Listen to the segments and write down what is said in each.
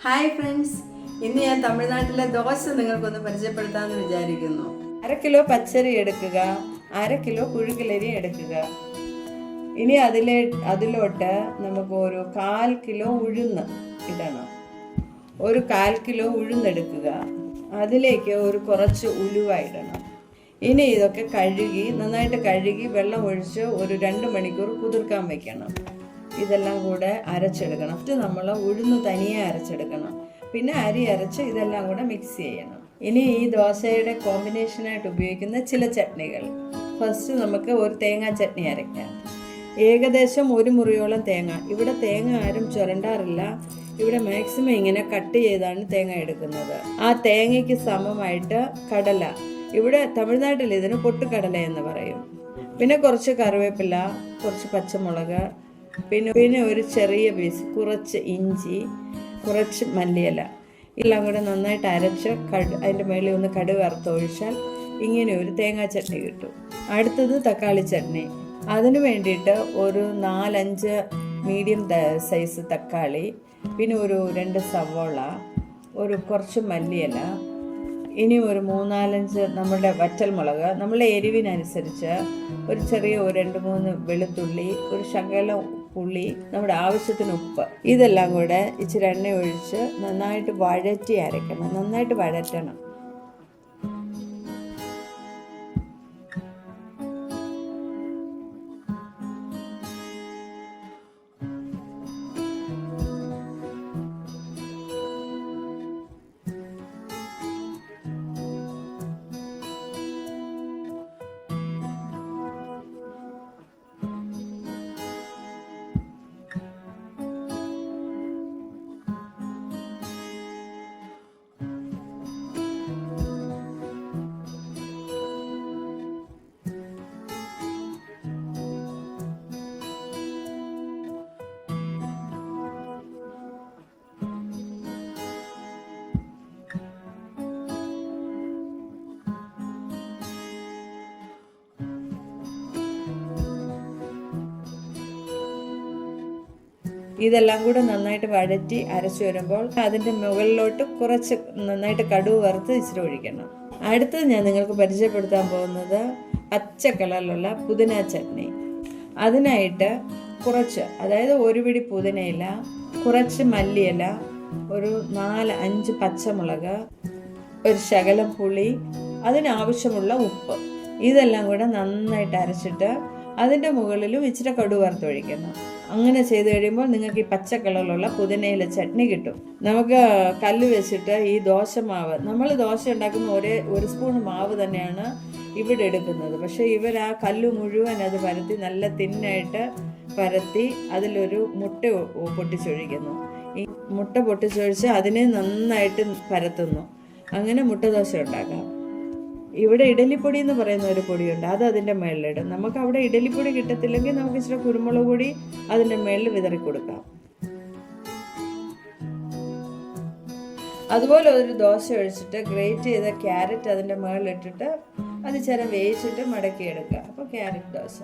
Hi friends, ഇന്ന് ഞാൻ തമിഴ്നാട്ടിലെ ദോശ നിങ്ങൾക്കൊന്ന് പരിചയപ്പെടുത്താമെന്ന് വിചാരിക്കുന്നു. 1/2 കിലോ പച്ചരി എടുക്കുക, 1/2 കിലോ പുഴുക്കലരി എടുക്കുക. ഇനി അതിലോട്ട് നമുക്ക് ഒരു 1/4 കിലോ ഉഴുന്ന് ഇടണം. ഒരു 1/4 കിലോ ഉഴുന്നെടുക്കുക. അതിലേക്ക് ഒരു കുറച്ച് ഉലുവ ഇടണം. ഇനി ഇതൊക്കെ നന്നായിട്ട് കഴുകി വെള്ളം ഒഴിച്ച് ഒരു 2 മണിക്കൂർ കുതിർക്കാൻ വയ്ക്കണം. ഇതെല്ലാം കൂടെ അരച്ചെടുക്കണം. ഫസ്റ്റ് നമ്മൾ ഉഴുന്ന് തനിയെ അരച്ചെടുക്കണം. പിന്നെ അരി അരച്ച് ഇതെല്ലാം കൂടെ മിക്സ് ചെയ്യണം. ഇനി ഈ ദോശയുടെ കോമ്പിനേഷനായിട്ട് ഉപയോഗിക്കുന്ന ചില ചട്നികൾ. ഫസ്റ്റ് നമുക്ക് ഒരു തേങ്ങാ ചട്നി അരയ്ക്കാം. ഏകദേശം 1 മുറിയോളം തേങ്ങ. ഇവിടെ തേങ്ങ ആരും ചുരണ്ടാറില്ല. ഇവിടെ മാക്സിമം ഇങ്ങനെ കട്ട് ചെയ്താണ് തേങ്ങ എടുക്കുന്നത്. ആ തേങ്ങയ്ക്ക് സമമായിട്ട് കടല, ഇവിടെ തമിഴ്നാട്ടിൽ ഇതിന് പൊട്ടുകടല എന്ന് പറയും. പിന്നെ കുറച്ച് കറിവേപ്പില, കുറച്ച് പച്ചമുളക്, പിന്നെ ഒരു ചെറിയ പീസ് കുറച്ച് ഇഞ്ചി, കുറച്ച് മല്ലിയില, എല്ലാം കൂടെ നന്നായിട്ട് അരച്ച് അതിൻ്റെ മേളിൽ ഒന്ന് കടുക് വറുത്തൊഴിച്ചാൽ ഇങ്ങനെ ഒരു തേങ്ങാ ചട്നി കിട്ടും. അടുത്തത് തക്കാളി ചട്നി. അതിന് വേണ്ടിയിട്ട് ഒരു 4-5 മീഡിയം സൈസ് തക്കാളി, പിന്നെ ഒരു 2 സവോള, ഒരു കുറച്ച് മല്ലിയില, ഇനി ഒരു 3-4 നമ്മുടെ വറ്റൽമുളക്, നമ്മളുടെ എരിവിനനുസരിച്ച് ഒരു ചെറിയ 2-3 വെളുത്തുള്ളി, ഒരു ശകലം പുളി, നമ്മുടെ ആവശ്യത്തിന് ഉപ്പ്, ഇതെല്ലാം കൂടെ ഇച്ചിരി എണ്ണ ഒഴിച്ച് നന്നായിട്ട് വഴറ്റി അരയ്ക്കണം. നന്നായിട്ട് വഴറ്റണം. ഇതെല്ലാം കൂടെ നന്നായിട്ട് വഴറ്റി അരച്ചു വരുമ്പോൾ അതിൻ്റെ മുകളിലോട്ട് കുറച്ച് നന്നായിട്ട് കടുക് വറുത്ത് ഇച്ചിരി ഒഴിക്കണം. അടുത്തത് ഞാൻ നിങ്ങൾക്ക് പരിചയപ്പെടുത്താൻ പോകുന്നത് പച്ച കളറിലുള്ള പുതിന ചട്നി. അതിനായിട്ട് കുറച്ച്, അതായത് 1 പിടി പുതിനയില, കുറച്ച് മല്ലിയില, ഒരു 4-5 പച്ചമുളക്, ഒരു ശകലം പുളി, അതിനാവശ്യമുള്ള ഉപ്പ്, ഇതെല്ലാം കൂടെ നന്നായിട്ട് അരച്ചിട്ട് അതിൻ്റെ മുകളിലും ഇച്ചിരി കടുക് വറുത്തൊഴിക്കണം. അങ്ങനെ ചെയ്ത് കഴിയുമ്പോൾ നിങ്ങൾക്ക് ഈ പച്ച കളറിലുള്ള പുതിനയില ചട്നി കിട്ടും. നമുക്ക് കല്ല് വെച്ചിട്ട് ഈ ദോശമാവ്, നമ്മൾ ദോശ ഉണ്ടാക്കുന്ന ഒരു സ്പൂൺ മാവ് തന്നെയാണ് ഇവിടെ എടുക്കുന്നത്. പക്ഷേ ഇവർ ആ കല്ല് മുഴുവൻ അത് പരത്തി നല്ല തിന്നായിട്ട് പരത്തി അതിലൊരു മുട്ട പൊട്ടിച്ചൊഴിക്കുന്നു. ഈ മുട്ട പൊട്ടിച്ചൊഴിച്ച് അതിനെ നന്നായിട്ട് പരത്തുന്നു. അങ്ങനെ മുട്ട ദോശ ഉണ്ടാക്കാം. ഇവിടെ ഇഡലിപ്പൊടി എന്ന് പറയുന്ന ഒരു പൊടിയുണ്ട്, അത് അതിൻ്റെ മേളിലിടും. നമുക്ക് അവിടെ ഇഡലിപ്പൊടി കിട്ടത്തില്ലെങ്കിൽ നമുക്ക് ഇച്ചിരി കുരുമുളക് പൊടി അതിൻ്റെ മേളിൽ വിതറി കൊടുക്കാം. അതുപോലെ ഒരു ദോശ ഒഴിച്ചിട്ട് ഗ്രേറ്റ് ചെയ്ത ക്യാരറ്റ് അതിൻ്റെ മേളിലിട്ടിട്ട് അത് ചില വേവിച്ചിട്ട് മടക്കിയെടുക്കുക. അപ്പോൾ ക്യാരറ്റ് ദോശ.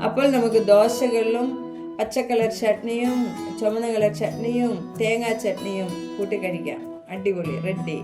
അപ്പോൾ നമുക്ക് ദോശകളിലും പച്ചക്കളർ ചട്നിയും ചുമന്ന കളർ ചട്നിയും തേങ്ങാ ചട്നിയും കൂട്ടി കഴിക്കാം. അടിപൊളി, റെഡി.